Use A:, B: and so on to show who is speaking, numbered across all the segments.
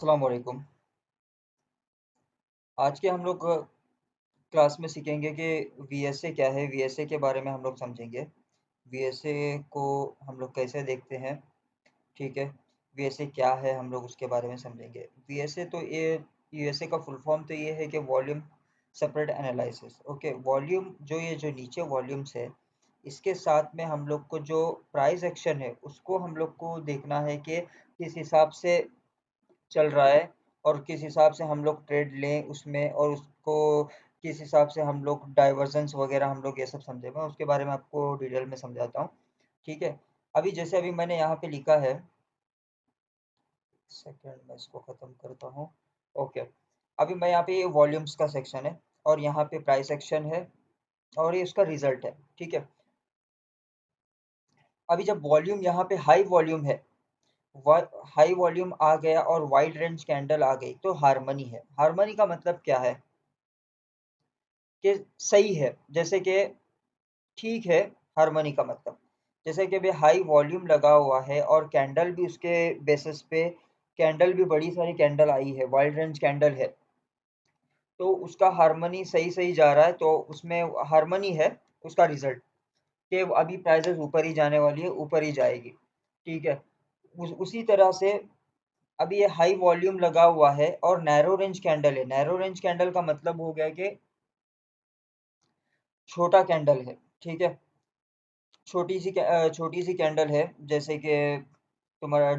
A: अस्सलाम वालेकुम। आज के हम लोग क्लास में सीखेंगे कि वीएसए क्या है। वीएसए के बारे में हम लोग समझेंगे। वीएसए को हम लोग कैसे देखते हैं, ठीक है। वीएसए क्या है हम लोग उसके बारे में समझेंगे। वीएसए तो ये वीएसए का फुल फॉर्म तो ये है कि volume separate analysis. Okay, volume जो नीचे वॉल्यूम्स है, इसके साथ में हम लोग को जो प्राइस एक्शन है उसको हम लोग को देखना है कि किस हिसाब से चल रहा है और किस हिसाब से हम लोग ट्रेड लें उसमें, और उसको किस हिसाब से हम लोग डाइवर्जेंस वगैरह हम लोग ये सब समझे। मैं उसके बारे में आपको डिटेल में समझाता हूँ, ठीक है। अभी मैंने यहाँ पे लिखा है, सेकंड में इसको ख़त्म करता हूँ। ओके, अभी मैं यहाँ पे ये वॉल्यूम्स का सेक्शन है और यहाँ पे प्राइस सेक्शन है और ये उसका रिजल्ट है, ठीक है। अभी जब वॉल्यूम यहाँ पे हाई वॉल्यूम है, हाई वॉल्यूम आ गया और वाइड रेंज कैंडल आ गई तो हार्मनी है। हार्मनी का मतलब क्या है कि सही है, जैसे कि ठीक है। हार्मनी का मतलब जैसे कि भाई हाई वॉल्यूम लगा हुआ है और कैंडल भी उसके बेसिस पे, कैंडल भी बड़ी सारी कैंडल आई है, वाइड रेंज कैंडल है, तो उसका हार्मनी सही सही जा रहा है, तो उसमें हार्मनी है उसका रिजल्ट कि अभी प्राइसेस ऊपर ही जाने वाली है, ऊपर ही जाएगी, ठीक है। उसी तरह से अभी ये हाई वॉल्यूम लगा हुआ है और नैरो रेंज कैंडल है। नैरो रेंज कैंडल का मतलब हो गया कि छोटा कैंडल है, ठीक है। छोटी सी कैंडल है, जैसे कि तुम्हारा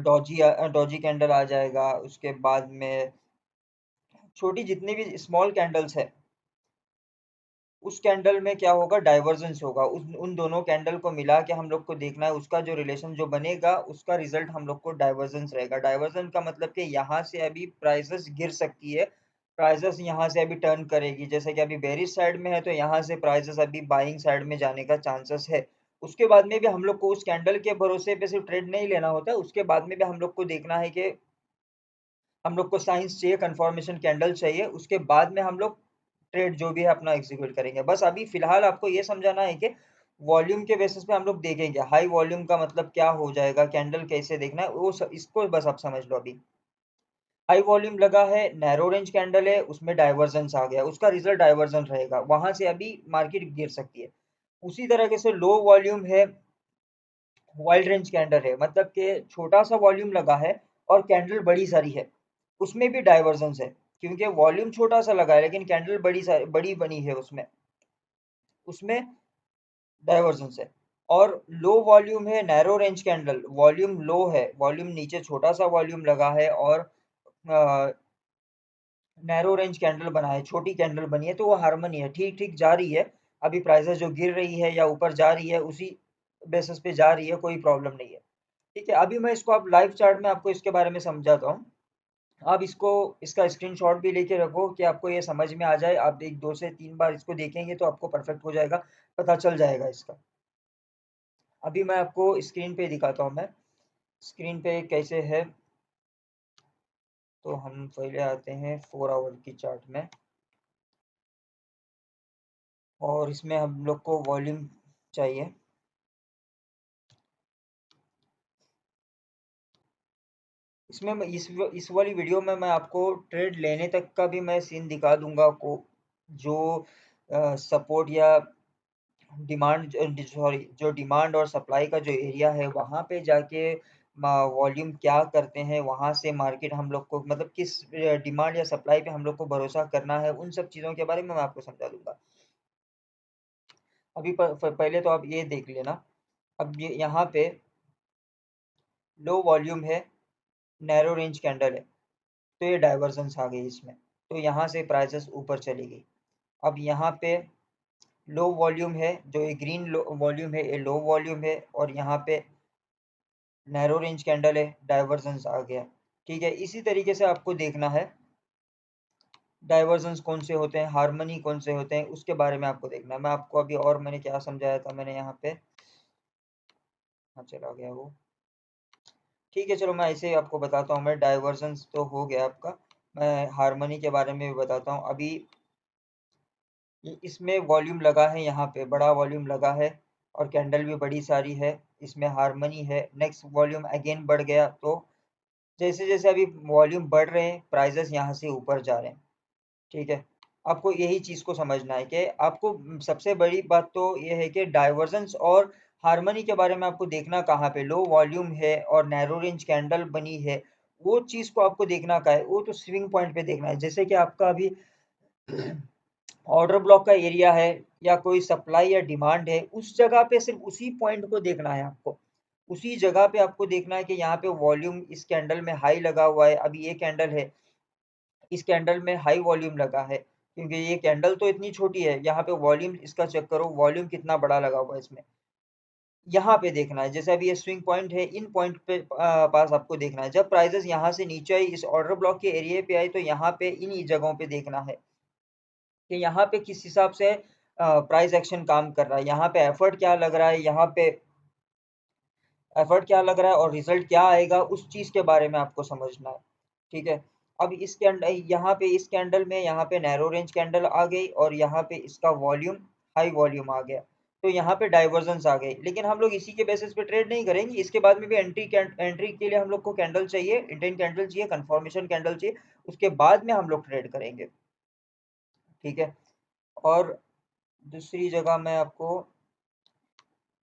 A: डॉजी कैंडल आ जाएगा। उसके बाद में छोटी जितनी भी स्मॉल कैंडल्स है, उस कैंडल में क्या होगा, डाइवर्जेंस होगा। उन दोनों कैंडल को मिला के हम लोग को देखना है, उसका जो रिलेशन जो बनेगा उसका रिजल्ट हम लोग को डाइवर्जेंस रहेगा। डाइवर्जेंस का मतलब कि यहाँ से अभी प्राइसेस गिर सकती है, प्राइसेस यहाँ से अभी टर्न करेगी। जैसे कि अभी बेरिश साइड में है तो यहाँ से प्राइसेस अभी बाइंग साइड में जाने का चांसेस है। उसके बाद में भी हम लोग को उस कैंडल के भरोसे पे सिर्फ ट्रेड नहीं लेना होता है, उसके बाद में भी हम लोग को देखना है कि हम लोग को साइंस चाहिए, कंफर्मेशन कैंडल चाहिए, उसके बाद में हम लोग ट्रेड जो भी है अपना एग्जीक्यूट करेंगे। बस अभी फिलहाल आपको ये समझाना है कि वॉल्यूम के बेसिस पे हम लोग देखेंगे हाई वॉल्यूम का मतलब क्या हो जाएगा, कैंडल कैसे देखना है इसको बस आप समझ लो। अभी हाई वॉल्यूम लगा है, नैरो रेंज कैंडल है, उसमें डाइवर्जेंस आ गया, उसका रिजल्ट डाइवर्जन रहेगा, वहां से अभी मार्केट गिर सकती है। उसी तरीके से लो वॉल्यूम है, वाइड रेंज कैंडल है, मतलब कि छोटा सा वॉल्यूम लगा है और कैंडल बड़ी सारी है, उसमें भी डाइवर्जेंस है, क्योंकि वॉल्यूम छोटा सा लगा है लेकिन कैंडल बड़ी बनी है, उसमें उसमें डाइवर्जेंस है। और लो वॉल्यूम है, narrow range candle, volume low है, वॉल्यूम नीचे छोटा सा वॉल्यूम लगा है और नैरो रेंज कैंडल बना है, छोटी कैंडल बनी है, तो वो हार्मनी है, ठीक ठीक जा रही है। अभी प्राइसेस जो गिर रही है या ऊपर जा रही है उसी बेसिस पे जा रही है, कोई प्रॉब्लम नहीं है, ठीक है। अभी मैं इसको अब लाइव चार्ट में आपको इसके बारे में समझाता हूँ। आप इसको, इसका स्क्रीनशॉट भी लेके रखो कि आपको ये समझ में आ जाए। आप एक 2 से 3 बार इसको देखेंगे तो आपको परफेक्ट हो जाएगा, पता चल जाएगा इसका। अभी मैं आपको स्क्रीन पे दिखाता हूँ, मैं स्क्रीन पे कैसे है। तो हम पहले आते हैं 4 आवर की चार्ट में, और इसमें हम लोग को वॉल्यूम चाहिए। इसमें मैं इस वाली वीडियो में मैं आपको ट्रेड लेने तक का भी मैं सीन दिखा दूंगा को, जो सपोर्ट या डिमांड, सॉरी, जो डिमांड और सप्लाई का जो एरिया है वहाँ पे जाके वॉल्यूम क्या करते हैं, वहाँ से मार्केट हम लोग को मतलब किस डिमांड या सप्लाई पे हम लोग को भरोसा करना है, उन सब चीज़ों के बारे में मैं आपको समझा दूंगा। अभी पहले तो आप ये देख लेना। अब ये यहाँ पे लो वॉल्यूम है, नैरो रेंज कैंडल है, तो ये डाइवर्जेंस आ गई इसमें, तो यहाँ से प्राइसेस ऊपर चली गई। अब यहाँ पे लो वॉल्यूम है, जो ये ग्रीन वॉल्यूम है, ये लो वॉल्यूम है, और यहाँ पे नैरो रेंज कैंडल है, डाइवर्जेंस आ गया, ठीक है। इसी तरीके से आपको देखना है डाइवर्जेंस कौन से होते हैं, हार्मनी कौन से होते हैं, उसके बारे में आपको देखना है। मैं आपको अभी और मैंने क्या समझाया था, मैंने यहाँ पे, हाँ चला गया वो, ठीक है। चलो मैं ऐसे ही आपको बताता हूँ। मैं डाइवर्जेंस तो हो गया आपका, मैं हार्मनी के बारे में भी बताता हूँ। अभी इसमें वॉल्यूम लगा है, यहाँ पे बड़ा वॉल्यूम लगा है और कैंडल भी बड़ी सारी है, इसमें हार्मनी है। नेक्स्ट वॉल्यूम अगेन बढ़ गया तो जैसे जैसे अभी वॉल्यूम बढ़ रहे हैं, प्राइजेस यहाँ से ऊपर जा रहे हैं। ठीक है, आपको यही चीज को समझना है कि आपको सबसे बड़ी बात तो ये है कि डाइवर्जेंस और हार्मनी के बारे में आपको देखना कहाँ पे लो वॉल्यूम है और नैरो रेंज कैंडल बनी है, वो चीज को आपको देखना का है, वो तो स्विंग पॉइंट पे देखना है। जैसे कि आपका अभी ऑर्डर ब्लॉक का एरिया है या कोई सप्लाई या डिमांड है, उस जगह पे सिर्फ उसी पॉइंट को देखना है आपको। उसी जगह पे आपको देखना है कि यहाँ पे वॉल्यूम इस कैंडल में हाई लगा हुआ है, अभी ये कैंडल है, इस कैंडल में हाई वॉल्यूम लगा है, क्योंकि ये कैंडल तो इतनी छोटी है, यहाँ पे वॉल्यूम इसका चेक करो, वॉल्यूम कितना बड़ा लगा हुआ है इसमें, यहाँ पे देखना है। जैसे अभी ये स्विंग पॉइंट है, इन पॉइंट पे पास आपको देखना है। जब प्राइजेस यहाँ से नीचे आई, इस ऑर्डर ब्लॉक के एरिया पे आई, तो यहाँ पे इन जगहों पे देखना है कि यहाँ पे किस हिसाब से प्राइस एक्शन काम कर रहा है, यहाँ पे एफर्ट क्या लग रहा है, यहाँ पे एफर्ट क्या लग रहा है और रिजल्ट क्या आएगा, उस चीज के बारे में आपको समझना है। ठीक है, अब इस कैंडल, यहाँ पे इस कैंडल में यहाँ पे नैरो रेंज कैंडल आ गई और यहाँ पे इसका वॉल्यूम हाई वॉल्यूम आ गया, तो यहाँ पे डाइवर्जेंस आ गई। लेकिन हम लोग इसी के बेसिस पे ट्रेड नहीं करेंगे, इसके बाद में भी एंट्री के लिए हम लोग को कैंडल चाहिए, इंटेंट कैंडल चाहिए, कंफर्मेशन कैंडल चाहिए, उसके बाद में हम लोग ट्रेड करेंगे। ठीक है, और दूसरी जगह मैं आपको,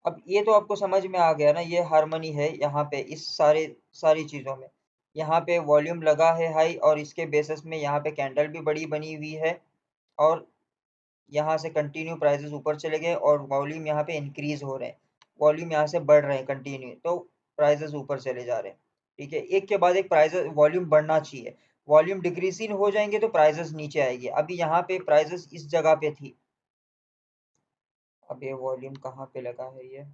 A: अब ये तो आपको समझ में आ गया ना, ये हार्मनी है यहाँ पे इस सारी चीजों में। यहाँ पे वॉल्यूम लगा है हाई और इसके बेसिस में यहाँ पे कैंडल भी बड़ी बनी हुई है, और यहाँ से कंटिन्यू प्राइसेस ऊपर चले गए और वॉल्यूम यहाँ पे इंक्रीज हो रहे हैं, वॉल्यूम यहाँ से बढ़ रहे हैं कंटिन्यू, तो प्राइसेस ऊपर चले जा रहे हैं। ठीक है, एक के बाद एक प्राइसेस वॉल्यूम बढ़ना चाहिए, वॉल्यूम डिक्रीजिंग हो जाएंगे तो प्राइसेस नीचे आएगी। अभी यहाँ पे प्राइसेस इस जगह पे थी, अब ये वॉल्यूम कहाँ पे लगा है,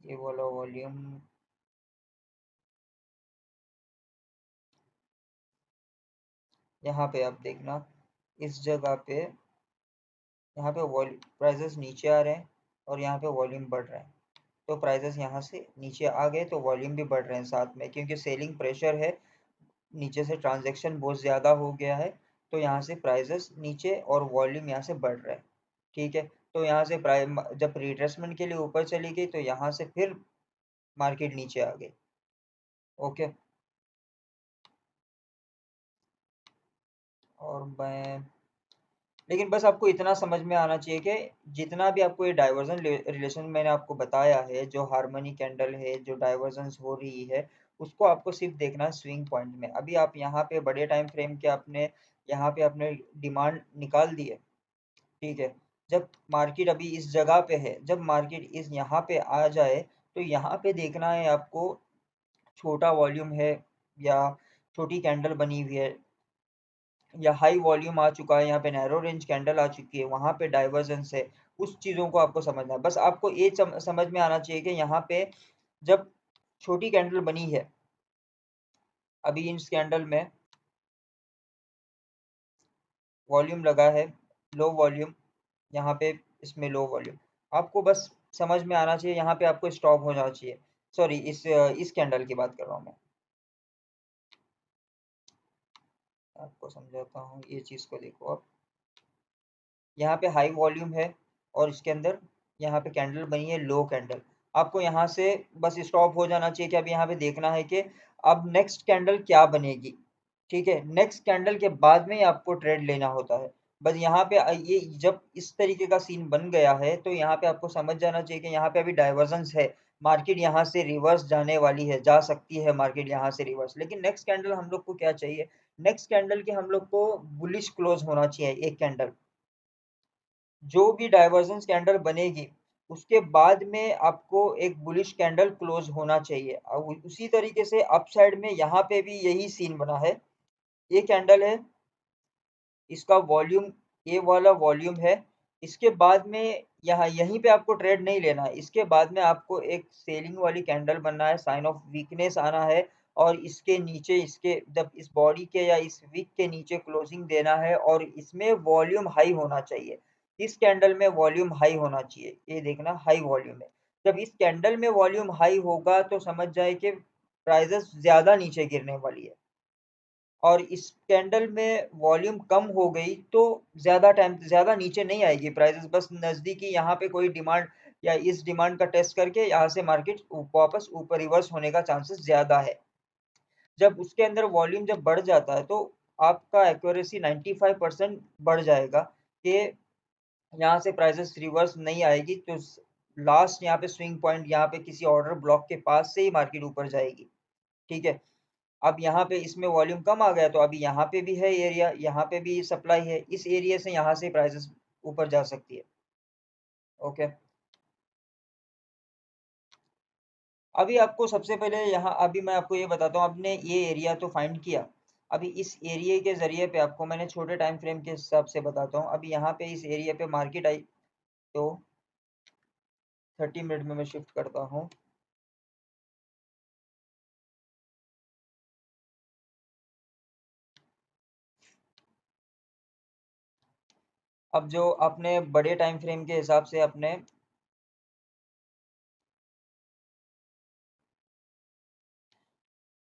A: ये वाला वॉल्यूम यहाँ पे आप देखना, इस जगह पे, यहाँ पे वॉल्यूम प्राइसेस नीचे आ रहे हैं और यहाँ पे वॉल्यूम बढ़ रहा है, तो प्राइसेस यहाँ से नीचे आ गए तो वॉल्यूम भी बढ़ रहे हैं साथ में, क्योंकि सेलिंग प्रेशर है, नीचे से ट्रांजैक्शन बहुत ज़्यादा हो गया है, तो यहाँ से प्राइसेस नीचे और वॉल्यूम यहाँ से बढ़ रहा है। ठीक है, तो यहाँ से जब रिट्रेसमेंट के लिए ऊपर चली गई तो यहाँ से फिर मार्केट नीचे आ गई। ओके, और मैं, लेकिन बस आपको इतना समझ में आना चाहिए कि जितना भी आपको ये डाइवर्जन रिलेशन मैंने आपको बताया है, जो हार्मनी कैंडल है, जो डाइवर्जेंस हो रही है, उसको आपको सिर्फ देखना है स्विंग पॉइंट में। अभी आप यहाँ पे बड़े टाइम फ्रेम के आपने यहाँ पे अपने डिमांड निकाल दी है। ठीक है, जब मार्केट अभी इस जगह पे है, जब मार्केट इस यहाँ पे आ जाए, तो यहाँ पे देखना है आपको, छोटा वॉल्यूम है या छोटी कैंडल बनी हुई है या हाई वॉल्यूम आ चुका है, यहाँ पे नैरो रेंज कैंडल आ चुकी है, वहां पे डाइवर्जेंस है, उस चीजों को आपको समझना है। बस आपको ये समझ में आना चाहिए कि यहाँ पे जब छोटी कैंडल बनी है, अभी इस कैंडल में वॉल्यूम लगा है लो वॉल्यूम, यहाँ पे इसमें लो वॉल्यूम, आपको बस समझ में आना चाहिए, यहाँ पे आपको स्टॉप हो जाना चाहिए। सॉरी, इस कैंडल की बात कर रहा हूँ मैं, आपको समझाता हूँ, ये चीज़ को देखो आप, यहाँ पे हाई वॉल्यूम है और इसके अंदर यहाँ पे कैंडल बनी है लो कैंडल, आपको यहाँ से बस स्टॉप हो जाना चाहिए कि अब यहाँ पे देखना है कि अब नेक्स्ट कैंडल क्या बनेगी। ठीक है, नेक्स्ट कैंडल के बाद में ही आपको ट्रेड लेना होता है। बस यहाँ पे ये जब इस तरीके का सीन बन गया है, तो यहाँ पे आपको समझ जाना चाहिए कि यहाँ पे अभी डाइवर्जेंस है, मार्केट यहाँ से रिवर्स जाने वाली है, जा सकती है मार्केट यहाँ से रिवर्स। लेकिन नेक्स्ट कैंडल हम लोग को क्या चाहिए, नेक्स्ट कैंडल के हम लोग को बुलिश क्लोज होना चाहिए एक कैंडल, जो भी डाइवर्जेंस कैंडल बनेगी उसके बाद में आपको एक बुलिश कैंडल क्लोज होना चाहिए। अब उसी तरीके से अप साइड में यहाँ पे भी यही सीन बना है, ये कैंडल है, इसका वॉल्यूम, ये वाला वॉल्यूम है, इसके बाद में यहाँ यहीं पे आपको ट्रेड नहीं लेना है, इसके बाद में आपको एक सेलिंग वाली कैंडल बनना है, साइन ऑफ वीकनेस आना है, और इसके नीचे, इसके जब इस बॉडी के या इस वीक के नीचे क्लोजिंग देना है, और इसमें वॉल्यूम हाई होना चाहिए, इस कैंडल में वॉल्यूम हाई होना चाहिए, ये देखना हाई वॉल्यूम है। जब इस कैंडल में वॉल्यूम हाई होगा तो समझ जाए कि प्राइजेस ज्यादा नीचे गिरने वाली है, और इस कैंडल में वॉल्यूम कम हो गई तो ज़्यादा टाइम ज़्यादा नीचे नहीं आएगी प्राइसेस, बस नज़दीकी यहाँ पे कोई डिमांड या इस डिमांड का टेस्ट करके यहाँ से मार्केट वापस ऊपर रिवर्स होने का चांसेस ज़्यादा है। जब उसके अंदर वॉल्यूम जब बढ़ जाता है तो आपका एक्यूरेसी 95% बढ़ जाएगा कि यहाँ से प्राइसेस रिवर्स नहीं आएगी, तो लास्ट यहाँ पे स्विंग पॉइंट यहाँ पे किसी ऑर्डर ब्लॉक के पास से ही मार्केट ऊपर जाएगी। ठीक है, अब यहाँ पे इसमें वॉल्यूम कम आ गया तो अभी यहाँ पे भी है एरिया, यहाँ पे भी सप्लाई है, इस एरिया से यहाँ से प्राइसेस ऊपर जा सकती है। ओके, अभी आपको सबसे पहले यहाँ अभी मैं आपको ये बताता हूँ, आपने ये एरिया तो फाइंड किया। अभी इस एरिया के जरिए पे आपको मैंने छोटे टाइम फ्रेम के हिसाब से बताता हूँ। अभी यहाँ पे इस एरिया पे मार्केट आई तो 30 मिनट में मैं शिफ्ट करता हूँ। अब जो आपने बड़े टाइम फ्रेम के हिसाब से अपने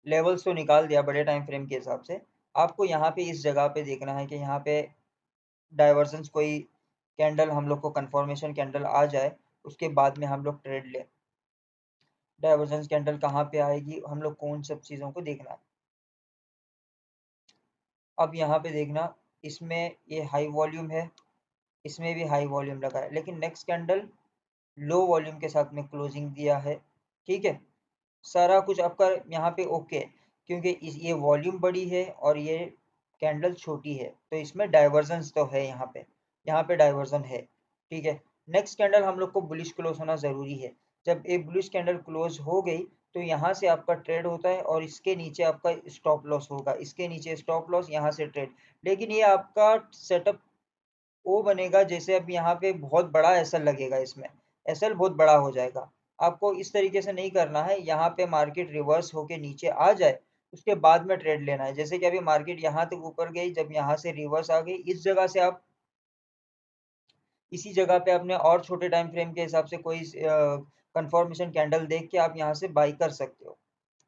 A: लेवल्स तो निकाल दिया बड़े टाइम फ्रेम के हिसाब से, आपको यहाँ पे इस जगह पे देखना है कि यहाँ पे डाइवर्जेंस कोई कैंडल हम लोग को कंफर्मेशन कैंडल आ जाए, उसके बाद में हम लोग ट्रेड लें। डाइवर्जेंस कैंडल कहाँ पे आएगी, हम लोग कौन सब चीज़ों को देखना है। अब यहाँ पे देखना, इसमें ये हाई वॉल्यूम है, इसमें भी हाई वॉल्यूम लगा है, लेकिन नेक्स्ट कैंडल लो वॉल्यूम के साथ में क्लोजिंग दिया है। ठीक है, सारा कुछ आपका यहाँ पे ओके है, क्योंकि ये वॉल्यूम बड़ी है और ये कैंडल छोटी है, तो इसमें डाइवर्जेंस तो है, यहाँ पे डाइवर्जन है। ठीक है, नेक्स्ट कैंडल हम लोग को बुलिश क्लोज होना ज़रूरी है। जब एक बुलिश कैंडल क्लोज हो गई तो यहाँ से आपका ट्रेड होता है और इसके नीचे आपका स्टॉप लॉस होगा, इसके नीचे स्टॉप लॉस, यहाँ से ट्रेड। लेकिन ये आपका सेटअप वो बनेगा जैसे अब यहाँ पे बहुत बड़ा एसएल लगेगा, इसमें एसएल बहुत बड़ा हो जाएगा। आपको इस तरीके से नहीं करना है, यहाँ पे मार्केट रिवर्स होके नीचे आ जाए उसके बाद में ट्रेड लेना है। जैसे कि अभी मार्केट यहाँ तक ऊपर गई, जब यहाँ से रिवर्स आ गई, इस जगह से आप इसी जगह पे अपने और छोटे टाइम फ्रेम के हिसाब से कोई कंफर्मेशन कैंडल देख के आप यहाँ से बाई कर सकते हो।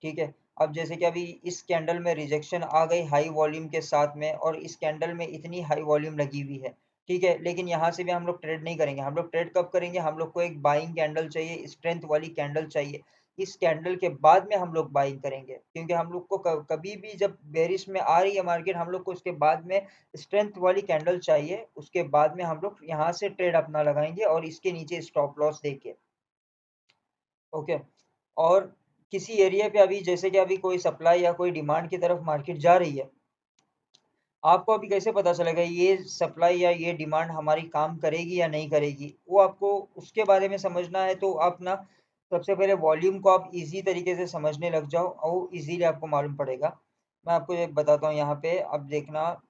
A: ठीक है, अब जैसे कि अभी इस कैंडल में रिजेक्शन आ गई हाई वॉल्यूम के साथ में, और इस कैंडल में इतनी हाई वॉल्यूम लगी हुई है। ठीक है, लेकिन यहाँ से भी हम लोग ट्रेड नहीं करेंगे। हम लोग ट्रेड कब करेंगे, हम लोग को एक बाइंग कैंडल चाहिए, स्ट्रेंथ वाली कैंडल चाहिए। इस कैंडल के बाद में हम लोग बाइंग करेंगे, क्योंकि हम लोग को कभी भी जब बेरिश में आ रही है मार्केट, हम लोग को उसके बाद में स्ट्रेंथ वाली कैंडल चाहिए, उसके बाद में हम लोग यहाँ से ट्रेड अपना लगाएंगे और इसके नीचे स्टॉप लॉस देके। ओके, और किसी एरिया पे अभी जैसे कि अभी कोई सप्लाई या कोई डिमांड की तरफ मार्केट जा रही है, आपको अभी कैसे पता चलेगा ये सप्लाई या ये डिमांड हमारी काम करेगी या नहीं करेगी, वो आपको उसके बारे में समझना है। तो आप ना सबसे पहले वॉल्यूम को आप इजी तरीके से समझने लग जाओ और इजीली आपको मालूम पड़ेगा। मैं आपको ये बताता हूँ, यहाँ पे अब देखना,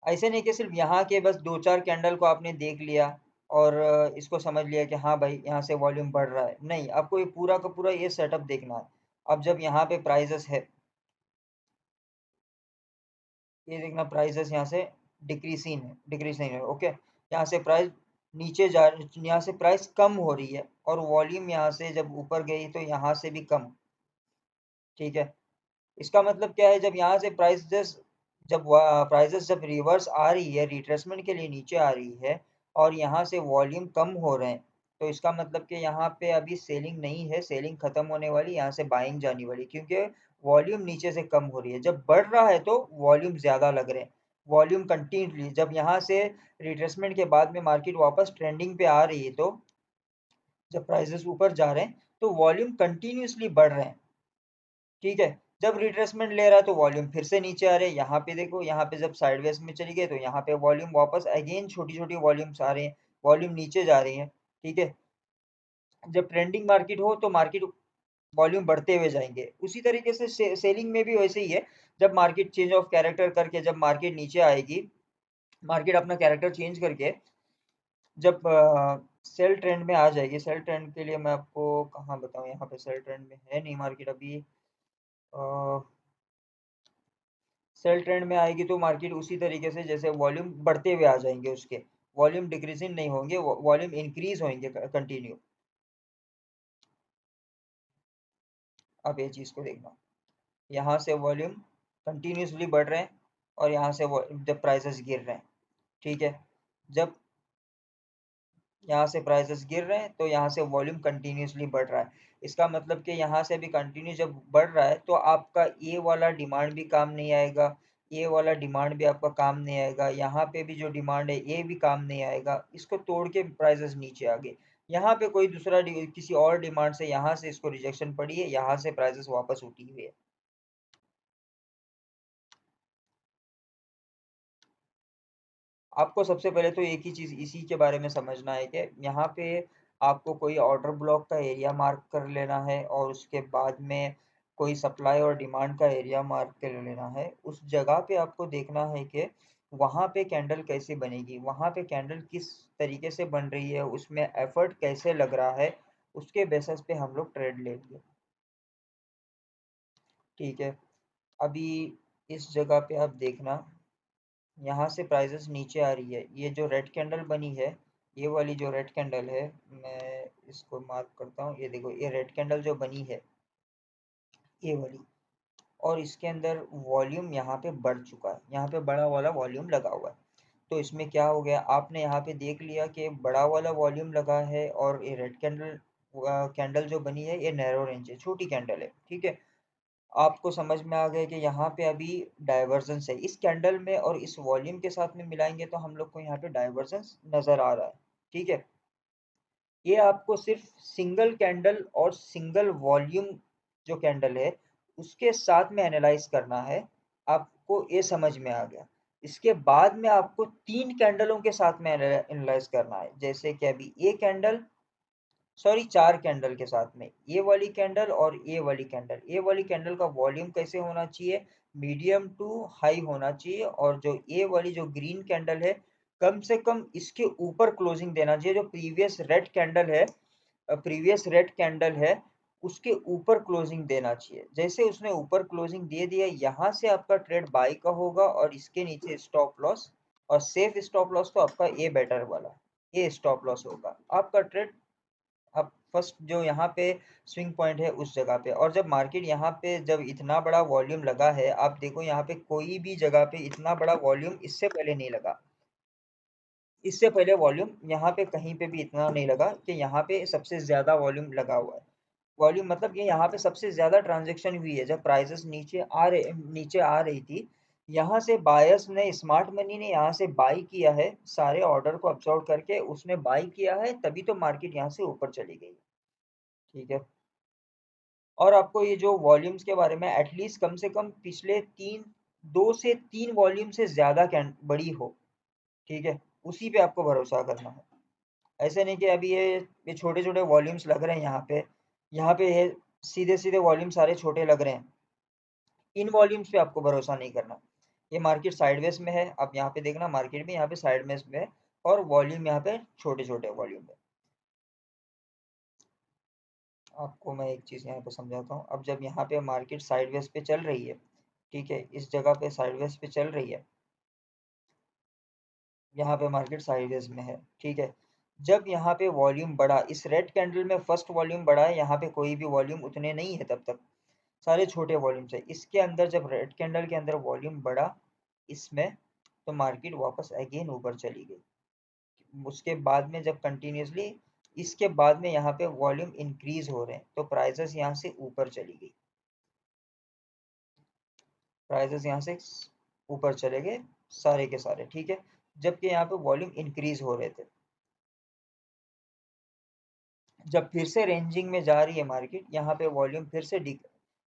A: ऐसे नहीं कि सिर्फ यहाँ के बस दो चार कैंडल को आपने देख लिया और इसको समझ लिया कि हाँ भाई यहाँ से वॉल्यूम बढ़ रहा है। नहीं, आपको ये पूरा का पूरा ये सेटअप देखना है। अब जब यहाँ पे प्राइजेस है, ये देखना प्राइजेस यहाँ से डिक्रीजिंग है। ओके, यहाँ से प्राइस नीचे जा, यहाँ से प्राइस कम हो रही है और वॉल्यूम यहाँ से जब ऊपर गई तो यहाँ से भी कम। ठीक है, इसका मतलब क्या है, जब यहाँ से प्राइसेस जब रिवर्स आ रही है, रिट्रेसमेंट के लिए नीचे आ रही है और यहाँ से वॉल्यूम कम हो रहे हैं, तो इसका मतलब कि यहाँ पे अभी सेलिंग नहीं है, सेलिंग खत्म होने वाली, यहाँ से बाइंग जाने वाली, क्योंकि वॉल्यूम नीचे से कम हो रही है। जब बढ़ रहा है तो वॉल्यूम ज़्यादा लग रहे हैं, वॉल्यूम कंटिन्यूसली जब यहाँ से रिट्रेसमेंट के बाद में मार्केट वापस ट्रेंडिंग पे आ रही है, तो जब प्राइसेस ऊपर जा रहे हैं तो वॉल्यूम कंटिन्यूसली बढ़ रहे हैं। ठीक है, जब रिट्रेसमेंट ले रहा है तो वॉल्यूम फिर से नीचे आ रहे हैं। यहाँ पे देखो, यहाँ पे जब साइडवेज में चली गई तो यहाँ पे वॉल्यूम वापस अगेन छोटी छोटी वॉल्यूम्स आ रहे हैं, वॉल्यूम नीचे जा रही है। ठीक है, जब ट्रेंडिंग मार्केट हो तो मार्केट वॉल्यूम बढ़ते हुए जाएंगे। उसी तरीके से सेलिंग में भी वैसे ही है, जब मार्केट चेंज ऑफ कैरेक्टर करके जब मार्केट नीचे आएगी, मार्केट अपना कैरेक्टर चेंज करके जब सेल ट्रेंड में आ जाएगी, सेल ट्रेंड के लिए मैं आपको कहाँ बताऊँ, यहाँ पे सेल ट्रेंड में है नहीं मार्केट अभी। सेल ट्रेंड में आएगी तो मार्केट उसी तरीके से जैसे वॉल्यूम बढ़ते हुए आ जाएंगे, उसके वॉल्यूम डिक्रीजिंग नहीं होंगे, वॉल्यूम इंक्रीज होंगे कंटिन्यू। अब ये चीज़ को देखना, यहाँ से वॉल्यूम कंटिन्यूसली बढ़ रहे हैं और यहाँ से जब प्राइसेस गिर रहे हैं। ठीक है, जब यहाँ से प्राइसेस गिर रहे हैं तो यहाँ से वॉल्यूम कंटिन्यूसली बढ़ रहा है। इसका मतलब कि यहाँ से भी कंटिन्यू जब बढ़ रहा है तो आपका ये वाला डिमांड भी काम नहीं आएगा, ये वाला डिमांड भी आपका काम नहीं आएगा, यहाँ पे भी जो डिमांड है ये भी काम नहीं आएगा, इसको तोड़ के प्राइसेस नीचे आ गए। यहाँ पे कोई दूसरा किसी और डिमांड से यहाँ से इसको रिजेक्शन पड़ी है, यहाँ से प्राइसेस वापस उठी हुई है। आपको सबसे पहले तो एक ही चीज़ इसी के बारे में समझना है कि यहाँ पे आपको कोई ऑर्डर ब्लॉक का एरिया मार्क कर लेना है और उसके बाद में कोई सप्लाई और डिमांड का एरिया मार्क कर लेना है। उस जगह पे आपको देखना है कि वहाँ पे कैंडल कैसे बनेगी, वहाँ पे कैंडल किस तरीके से बन रही है, उसमें एफर्ट कैसे लग रहा है, उसके बेसिस पे हम लोग ट्रेड लेंगे। ठीक है, अभी इस जगह पे आप देखना, यहाँ से प्राइसेस नीचे आ रही है। ये जो रेड कैंडल बनी है, ये वाली जो रेड कैंडल है, मैं इसको मार्क करता हूँ। ये देखो, ये रेड कैंडल जो बनी है, ये वाली, और इसके अंदर वॉल्यूम यहाँ पे बढ़ चुका है, यहाँ पे बड़ा वाला वॉल्यूम लगा हुआ है। तो इसमें क्या हो गया, आपने यहाँ पे देख लिया कि बड़ा वाला वॉल्यूम लगा है और ये रेड कैंडल कैंडल जो बनी है ये नैरो रेंज है, छोटी कैंडल है। ठीक है, आपको समझ में आ गया कि यहाँ पे अभी डाइवर्जेंस है इस कैंडल में, और इस वॉल्यूम के साथ में मिलाएंगे तो हम लोग को यहाँ पे डाइवर्जेंस नजर आ रहा है। ठीक है, ये आपको सिर्फ सिंगल कैंडल और सिंगल वॉल्यूम जो कैंडल है उसके साथ में एनालाइज करना है। आपको ये समझ में आ गया। इसके बाद में आपको तीन कैंडलों के साथ में एनालाइज करना है, जैसे कि अभी ये कैंडल, सॉरी चार कैंडल के साथ में, ये वाली कैंडल और ये वाली कैंडल। ये वाली कैंडल का वॉल्यूम कैसे होना चाहिए, मीडियम टू हाई होना चाहिए, और जो ये वाली जो ग्रीन कैंडल है, कम से कम इसके ऊपर क्लोजिंग देना चाहिए। जो प्रीवियस रेड कैंडल है उसके ऊपर क्लोजिंग देना चाहिए। जैसे उसने ऊपर क्लोजिंग दे दिया, यहाँ से आपका ट्रेड बाई का होगा और इसके नीचे स्टॉप लॉस, और सेफ स्टॉप लॉस तो आपका ये बेटर वाला, ये स्टॉप लॉस होगा आपका ट्रेड। अब फर्स्ट जो यहाँ पे स्विंग पॉइंट है उस जगह पे, और जब मार्केट यहाँ पे जब इतना बड़ा वॉल्यूम लगा है, आप देखो यहाँ पे कोई भी जगह पे इतना बड़ा वॉल्यूम इससे पहले नहीं लगा। इससे पहले वॉल्यूम यहाँ पे कहीं पे भी इतना नहीं लगा कि यहाँ पे सबसे ज्यादा वॉल्यूम लगा हुआ है। वॉल्यूम मतलब ये यहाँ पे सबसे ज्यादा ट्रांजेक्शन हुई है जब प्राइसेस नीचे आ रही थी। यहाँ से बायर्स ने, स्मार्ट मनी ने यहाँ से बाई किया है, सारे ऑर्डर को अब्सॉर्ब करके उसने बाई किया है, तभी तो मार्केट यहाँ से ऊपर चली गई। ठीक है, और आपको ये जो वॉल्यूम्स के बारे में, एटलीस्ट कम से कम पिछले तीन, दो से तीन वॉल्यूम से ज्यादा बड़ी हो। ठीक है, उसी पे आपको भरोसा करना है। ऐसे नहीं कि अभी ये छोटे छोटे वॉल्यूम्स लग रहे हैं यहाँ पे ये सीधे सीधे वॉल्यूम सारे छोटे लग रहे हैं, इन वॉल्यूम्स पे आपको भरोसा नहीं करना। ये मार्केट साइडवेज में है, आप यहाँ पे देखना, मार्केट भी यहाँ पे साइडवेज में है और वॉल्यूम यहाँ पे छोटे छोटे वॉल्यूम है। आपको मैं एक चीज़ यहाँ पे समझाता हूँ। अब जब यहाँ पे मार्केट साइडवेज पे चल रही है, ठीक है, इस जगह पे साइडवेज पे चल रही है, यहाँ पे मार्केट साइडवेज में है। ठीक है, जब यहाँ पे वॉल्यूम बढ़ा, इस रेड कैंडल में फर्स्ट वॉल्यूम बढ़ा है, यहाँ पे कोई भी वॉल्यूम उतने नहीं है तब तक, सारे छोटे वॉल्यूम से। इसके अंदर जब रेड कैंडल के अंदर वॉल्यूम बढ़ा इसमें, तो मार्केट वापस अगेन ऊपर चली गई। उसके बाद में जब कंटिन्यूसली इसके बाद में यहाँ पे वॉल्यूम इंक्रीज हो रहे हैं तो प्राइसेस यहाँ से ऊपर चली गई, प्राइसेस यहाँ से ऊपर चले गए सारे के सारे। ठीक है, जबकि यहाँ पे वॉल्यूम इंक्रीज हो रहे थे। जब फिर से रेंजिंग में जा रही है मार्केट, यहाँ पे वॉल्यूम फिर से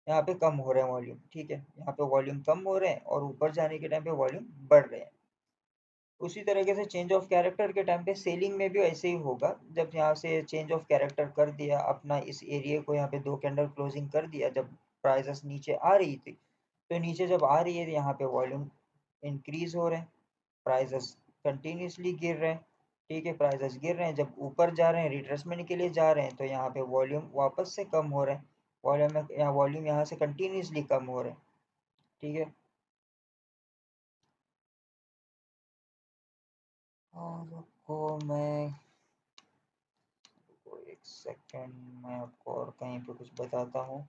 A: यहाँ पे कम हो रहे हैं वॉल्यूम। ठीक है, यहाँ पे वॉल्यूम कम हो रहे हैं और ऊपर जाने के टाइम पे वॉल्यूम बढ़ रहे हैं। उसी तरीके से चेंज ऑफ कैरेक्टर के टाइम पे सेलिंग में भी ऐसे ही होगा। जब यहाँ से चेंज ऑफ कैरेक्टर कर दिया, अपना इस एरिया को यहाँ पे दो कैंडल क्लोजिंग कर दिया, जब प्राइसेस नीचे आ रही थी, तो नीचे जब आ रही है तो यहाँ पे वॉल्यूम इंक्रीज हो रहे हैं, प्राइसेस कंटिन्यूसली गिर रहे हैं। ठीक है, प्राइसेस गिर रहे हैं, जब ऊपर जा रहे हैं रिट्रेसमेंट के लिए जा रहे हैं तो यहाँ पे वॉल्यूम वापस से कम हो रहे हैं, वॉल्यूम यहाँ से कंटिन्यूसली कम हो रहे हैं। ठीक है, और आपको मैं, एक सेकेंड, मैं आपको और कहीं पे कुछ बताता हूँ।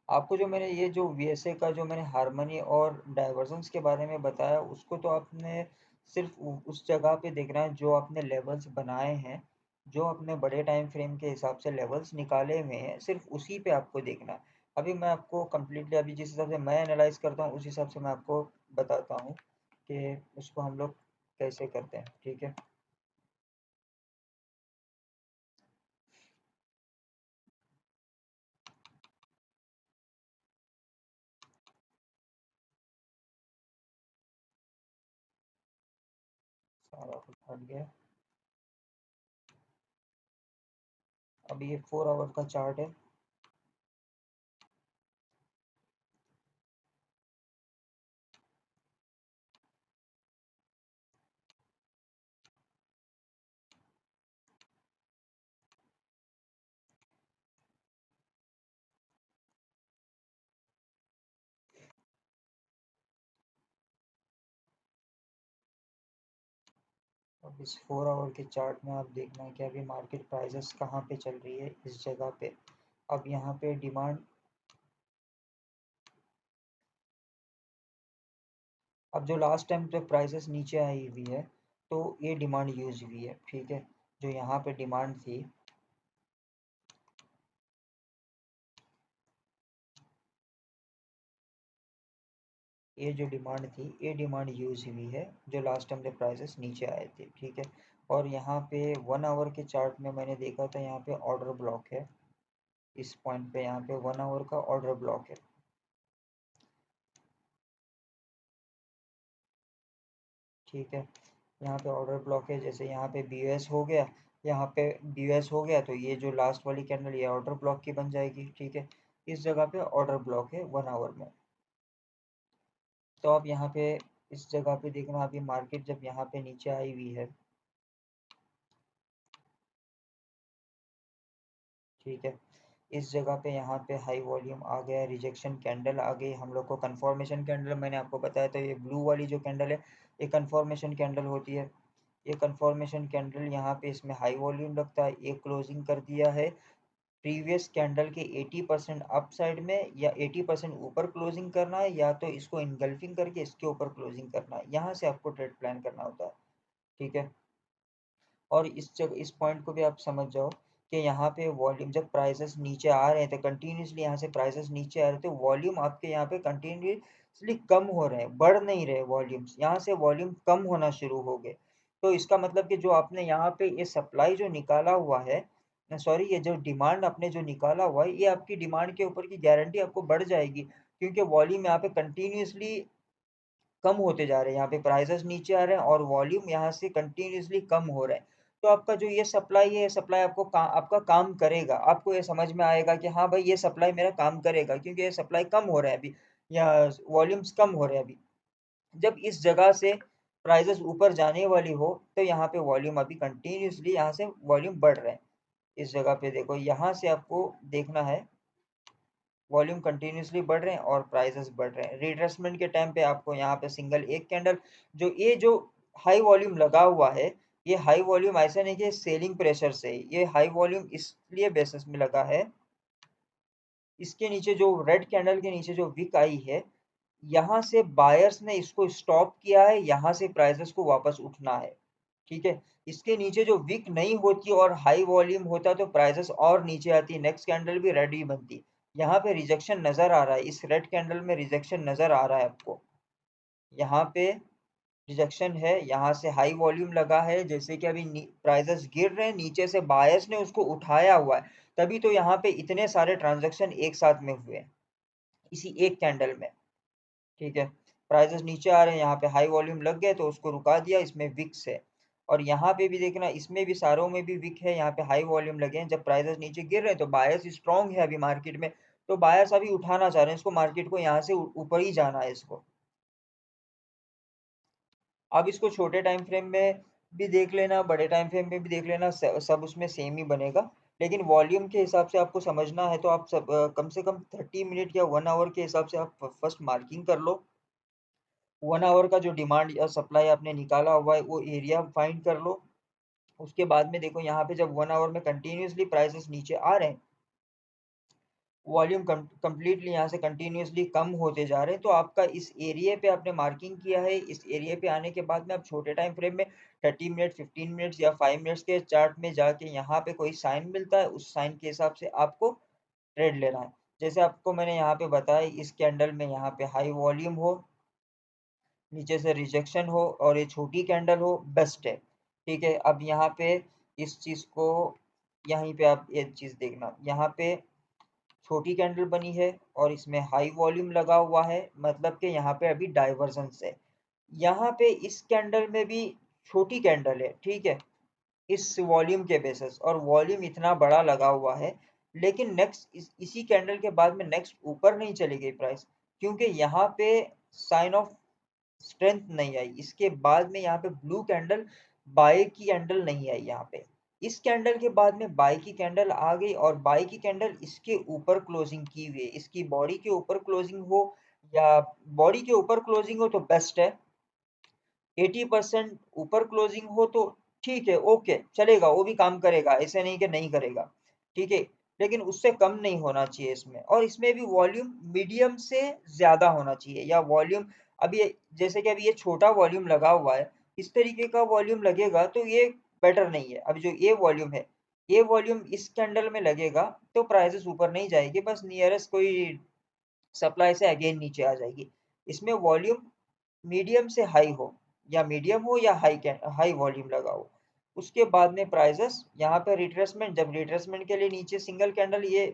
A: आपको जो मैंने ये जो वीएसए का जो मैंने हार्मनी और डाइवर्जेंस के बारे में बताया, उसको तो आपने सिर्फ उस जगह पे देखना है जो आपने लेवल्स बनाए हैं, जो अपने बड़े टाइम फ्रेम के हिसाब से लेवल्स निकाले हुए हैं, सिर्फ उसी पे आपको देखना है। अभी मैं आपको कम्प्लीटली अभी जिस हिसाब से मैं एनालाइज करता हूँ उस हिसाब से मैं आपको बताता हूँ कि उसको हम लोग कैसे करते हैं। ठीक है, सारा कुछ हट गया। अभी ये 4 आवर का चार्ट है। अब इस 4 आवर के चार्ट में आप देखना है कि अभी मार्केट प्राइसेस कहाँ पे चल रही है, इस जगह पे। अब यहाँ पे डिमांड, अब जो लास्ट टाइम पे प्राइसेस नीचे आई हुई है, तो ये डिमांड यूज हुई है। ठीक है, जो यहाँ पे डिमांड थी, ये जो डिमांड थी, ये डिमांड यूज हुई है जो लास्ट टाइम पे प्राइसेस नीचे आए थे। ठीक है, और यहाँ पे 1 आवर के चार्ट में मैंने देखा था यहाँ पे ऑर्डर ब्लॉक है। इस पॉइंट पे यहाँ पे 1 आवर का ऑर्डर ब्लॉक है। ठीक है, यहाँ पे ऑर्डर ब्लॉक है, जैसे यहाँ पे बीओएस हो गया, यहाँ पे बीओएस हो गया, तो ये जो लास्ट वाली कैंडल ये ऑर्डर ब्लॉक की बन जाएगी। ठीक है, इस जगह पे ऑर्डर ब्लॉक है 1 आवर में। तो आप यहाँ पे इस जगह पे देखना, अभी मार्केट जब यहाँ पे नीचे आई हुई है, ठीक है, इस जगह पे यहाँ पे हाई वॉल्यूम आ गया, रिजेक्शन कैंडल आ गई, हम लोग को कंफर्मेशन कैंडल मैंने आपको बताया था, ये ब्लू वाली जो कैंडल है ये कंफर्मेशन कैंडल होती है। ये कंफर्मेशन कैंडल यहाँ पे इसमें हाई वॉल्यूम लगता है, ये क्लोजिंग कर दिया है प्रीवियस कैंडल के 80% अप साइड में, या 80% ऊपर क्लोजिंग करना है, या तो इसको इनगल्फिंग करके इसके ऊपर क्लोजिंग करना है। यहाँ से आपको ट्रेड प्लान करना होता है। ठीक है, और इस जगह इस पॉइंट को भी आप समझ जाओ कि यहाँ पे वॉल्यूम जब प्राइसेस नीचे आ रहे थे कंटिन्यूसली, यहाँ से प्राइसेस नीचे आ रहे थे, वॉल्यूम आपके यहाँ पे कंटिन्यूसली कम हो रहे हैं, बढ़ नहीं रहे वॉल्यूम्स, यहाँ से वॉल्यूम कम होना शुरू हो गए। तो इसका मतलब कि जो आपने यहाँ पे ये सप्लाई जो निकाला हुआ है, सॉरी, ये जो डिमांड आपने जो निकाला हुआ है, ये आपकी डिमांड के ऊपर की गारंटी आपको बढ़ जाएगी, क्योंकि वॉल्यूम यहाँ पे कंटिन्यूसली कम होते जा रहे हैं, यहाँ पे प्राइसेस नीचे आ रहे हैं और वॉल्यूम यहाँ से कंटिन्यूसली कम हो रहा है। तो आपका जो ये सप्लाई है, ये सप्लाई आपका काम करेगा, आपको ये समझ में आएगा कि हाँ भाई ये सप्लाई मेरा काम करेगा, क्योंकि ये सप्लाई कम हो रहा है अभी, या वॉल्यूम्स कम हो रहे हैं अभी। जब इस जगह से प्राइसेस ऊपर जाने वाली हो, तो यहाँ पे वॉल्यूम अभी कंटिन्यूसली यहाँ से वॉल्यूम बढ़ रहे हैं। इस जगह पे देखो, यहाँ से आपको देखना है वॉल्यूम कंटिन्यूसली बढ़ रहे हैं और प्राइसेस बढ़ रहे हैं। रिट्रेसमेंट के टाइम पे आपको यहाँ पे सिंगल एक कैंडल, जो ये जो हाई वॉल्यूम लगा हुआ है, ये हाई वॉल्यूम ऐसा नहीं कि सेलिंग प्रेशर से, ये हाई वॉल्यूम इसलिए बेसिस में लगा है, इसके नीचे जो रेड कैंडल के नीचे जो विक आई है, यहाँ से बायर्स ने इसको स्टॉप किया है, यहाँ से प्राइसेस को वापस उठना है। ठीक है, इसके नीचे जो विक नहीं होती और हाई वॉल्यूम होता तो प्राइसेस और नीचे आती, नेक्स्ट कैंडल भी रेड ही बनती। यहाँ पे रिजेक्शन नजर आ रहा है, इस रेड कैंडल में रिजेक्शन नजर आ रहा है आपको, यहाँ पे रिजेक्शन है, यहाँ से हाई वॉल्यूम लगा है, जैसे कि अभी प्राइसेस गिर रहे हैं, नीचे से बायर्स ने उसको उठाया हुआ है, तभी तो यहाँ पे इतने सारे ट्रांजेक्शन एक साथ में हुए हैं इसी एक कैंडल में। ठीक है, प्राइसेस नीचे आ रहे हैं, यहाँ पे हाई वॉल्यूम लग गए तो उसको रुका दिया, इसमें विक्स है। और यहाँ पे भी देखना, इसमें भी सारों में भी विक है, यहाँ पे हाई वॉल्यूम लगे हैं, जब प्राइसेस नीचे गिर रहे हैं तो बायर्स स्ट्रांग है अभी मार्केट में, तो बायर्स अभी उठाना चाह रहे हैं इसको, मार्केट को यहाँ से ऊपर ही जाना है इसको। अब इसको छोटे टाइम फ्रेम में भी देख लेना, बड़े टाइम फ्रेम में भी देख लेना, सब उसमें सेम ही बनेगा। लेकिन वॉल्यूम के हिसाब से आपको समझना है तो आप सब कम से कम 30 मिनट या 1 आवर के हिसाब से आप फर्स्ट मार्किंग कर लो। 1 आवर का जो डिमांड या सप्लाई आपने निकाला हुआ है वो एरिया फाइंड कर लो। उसके बाद में देखो यहाँ पे जब 1 आवर में कंटिन्यूसली प्राइसेस नीचे आ रहे हैं, वॉल्यूम कंप्लीटली यहाँ से कंटिन्यूअसली कम होते जा रहे हैं। तो आपका इस एरिया पे आपने मार्किंग किया है, इस एरिया पे आने के बाद में आप छोटे टाइम फ्रेम में 30 मिनट, 15 मिनट्स या 5 मिनट्स के चार्ट में जाके यहाँ पे कोई साइन मिलता है, उस साइन के हिसाब से आपको ट्रेड लेना है। जैसे आपको मैंने यहाँ पे बताया, इस कैंडल में यहाँ पे हाई वॉल्यूम हो, नीचे से रिजेक्शन हो और ये छोटी कैंडल हो, बेस्ट है। ठीक है, अब यहाँ पे इस चीज को, यहीं पे आप ये चीज देखना, यहाँ पे छोटी कैंडल बनी है और इसमें हाई वॉल्यूम लगा हुआ है, मतलब कि यहाँ पे अभी डाइवर्जेंस है। यहाँ पे इस कैंडल में भी छोटी कैंडल है, ठीक है, इस वॉल्यूम के बेसिस, और वॉल्यूम इतना बड़ा लगा हुआ है, लेकिन नेक्स्ट इसी कैंडल के बाद में नेक्स्ट ऊपर नहीं चली गई प्राइस, क्योंकि यहाँ पे साइन ऑफ स्ट्रेंथ नहीं आई। इसके बाद में यहाँ पे ब्लू कैंडल, बाय की कैंडल नहीं आई यहाँ पे। इस कैंडल के बाद में बाय की कैंडल आ गई और बाय की कैंडल इसके ऊपर क्लोजिंग की हुई है, इसकी बॉडी के ऊपर क्लोजिंग हो या बॉडी के ऊपर क्लोजिंग हो तो बेस्ट है। 80% ऊपर क्लोजिंग हो तो ठीक है, ओके चलेगा, वो भी काम करेगा, ऐसे नहीं कि नहीं करेगा, ठीक है, लेकिन उससे कम नहीं होना चाहिए इसमें। और इसमें भी वॉल्यूम मीडियम से ज्यादा होना चाहिए, या वॉल्यूम अभी जैसे कि अभी ये छोटा वॉल्यूम लगा हुआ है, इस तरीके का वॉल्यूम लगेगा तो ये बेटर नहीं है। अभी जो ये वॉल्यूम है, ये वॉल्यूम इस कैंडल में लगेगा तो प्राइसेस ऊपर नहीं जाएगी, बस नियरेस्ट कोई सप्लाई से अगेन नीचे आ जाएगी। इसमें वॉल्यूम मीडियम से हाई हो, या मीडियम हो या हाई वॉल्यूम लगा हो। उसके बाद में प्राइसेस यहाँ पे रिट्रेसमेंट, जब रिट्रेसमेंट के लिए नीचे सिंगल कैंडल ये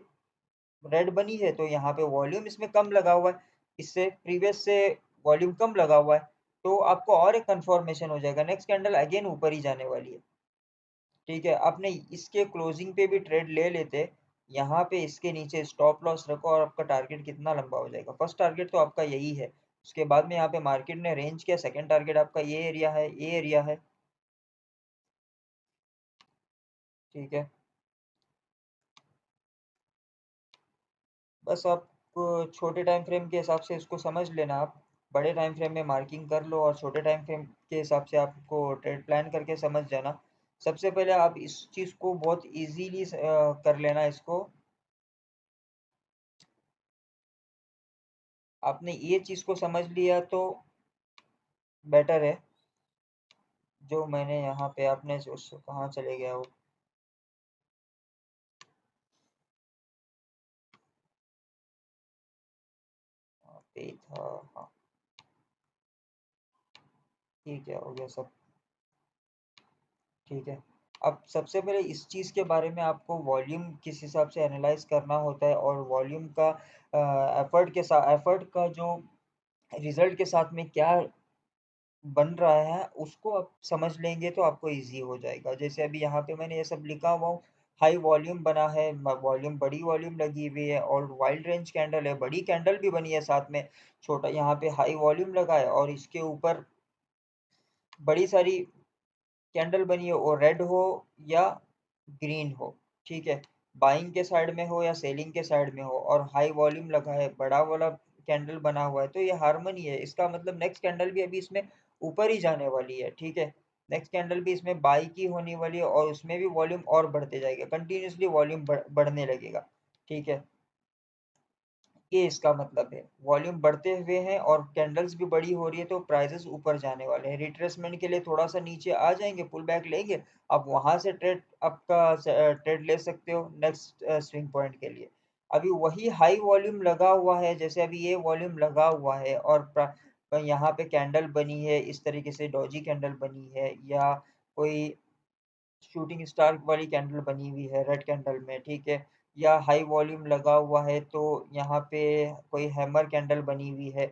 A: रेड बनी है तो यहाँ पे वॉल्यूम इसमें कम लगा हुआ है, इससे प्रीवियस से वॉल्यूम कम लगा हुआ है, तो आपको और एक कंफर्मेशन हो जाएगा नेक्स्ट कैंडल अगेन ऊपर ही जाने वाली है। ठीक है, आपने इसके क्लोजिंग पे भी ट्रेड ले लेते, यहाँ पे इसके नीचे स्टॉप लॉस रखो और आपका टारगेट कितना लंबा हो जाएगा। फर्स्ट टारगेट तो आपका यही है, उसके बाद में यहाँ पे मार्केट ने रेंज किया, सेकंड टारगेट आपका ये एरिया है, ये एरिया है। ठीक है, बस आप छोटे टाइम फ्रेम के हिसाब से इसको समझ लेना, आप बड़े टाइम फ्रेम में मार्किंग कर लो और छोटे टाइम फ्रेम के हिसाब से आपको ट्रेड प्लान करके समझ जाना। सबसे पहले आप इस चीज़ को बहुत इजीली कर लेना, इसको आपने ये चीज़ को समझ लिया तो बेटर है। जो मैंने यहाँ पे आपने उस कहाँ चले गया वो, वहाँ पे ही था। हाँ, ठीक है, हो गया सब। ठीक है, अब सबसे पहले इस चीज़ के बारे में आपको वॉल्यूम किस हिसाब से एनालाइज करना होता है और वॉल्यूम का एफर्ट के साथ, एफर्ट का जो रिजल्ट के साथ में क्या बन रहा है, उसको आप समझ लेंगे तो आपको इजी हो जाएगा। जैसे अभी यहाँ पे मैंने ये सब लिखा हुआ हूँ, हाई वॉल्यूम बना है, वॉल्यूम बड़ी वॉल्यूम लगी हुई है और वाइड रेंज कैंडल है, बड़ी कैंडल भी बनी है साथ में, छोटा यहाँ पे हाई वॉल्यूम लगा है और इसके ऊपर बड़ी सारी कैंडल बनी है, और रेड हो या ग्रीन हो, ठीक है, बाइंग के साइड में हो या सेलिंग के साइड में हो, और हाई वॉल्यूम लगा है, बड़ा वाला कैंडल बना हुआ है, तो ये हार्मनी है। इसका मतलब नेक्स्ट कैंडल भी अभी इसमें ऊपर ही जाने वाली है, ठीक है, नेक्स्ट कैंडल भी इसमें बाई की होने वाली है और उसमें भी वॉल्यूम और बढ़ते जाएगा, कंटिन्यूसली वॉल्यूम बढ़ने लगेगा। ठीक है, ये इसका मतलब है, वॉल्यूम बढ़ते हुए हैं और कैंडल्स भी बड़ी हो रही है तो प्राइसेस ऊपर जाने वाले हैं। रिट्रेसमेंट के लिए थोड़ा सा नीचे आ जाएंगे, पुल बैक लेंगे, आप वहां से ट्रेड आपका ट्रेड ले सकते हो नेक्स्ट स्विंग पॉइंट के लिए। अभी वही हाई वॉल्यूम लगा हुआ है, जैसे अभी ये वॉल्यूम लगा हुआ है और यहाँ पे कैंडल बनी है, इस तरीके से डॉजी कैंडल बनी है, या कोई शूटिंग स्टार वाली कैंडल बनी हुई है रेड कैंडल में, ठीक है, या हाई वॉल्यूम लगा हुआ है तो यहाँ पे कोई हैमर कैंडल बनी हुई है,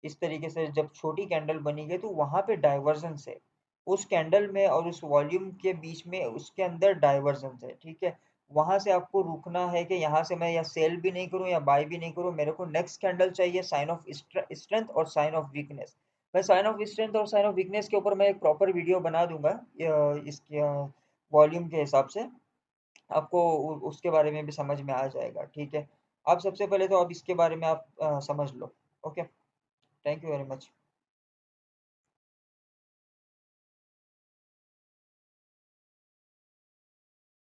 A: इस तरीके से जब छोटी कैंडल बनी गई तो वहां पे डाइवर्जेंस है, उस कैंडल में और उस वॉल्यूम के बीच में, उसके अंदर डाइवर्जेंस है, ठीक है, वहां से आपको रुकना है कि यहाँ से मैं या सेल भी नहीं करूँ या बाय भी नहीं करूँ, मेरे को नेक्स्ट कैंडल चाहिए साइन ऑफ स्ट्रेंथ और साइन ऑफ वीकनेस। मैं साइन ऑफ स्ट्रेंथ और साइन ऑफ वीकनेस के ऊपर मैं एक प्रॉपर वीडियो बना दूंगा इसके वॉल्यूम के हिसाब से, आपको उसके बारे में भी समझ में आ जाएगा। ठीक है, अब सबसे पहले तो अब इसके बारे में आप समझ लो। Okay, thank you very much.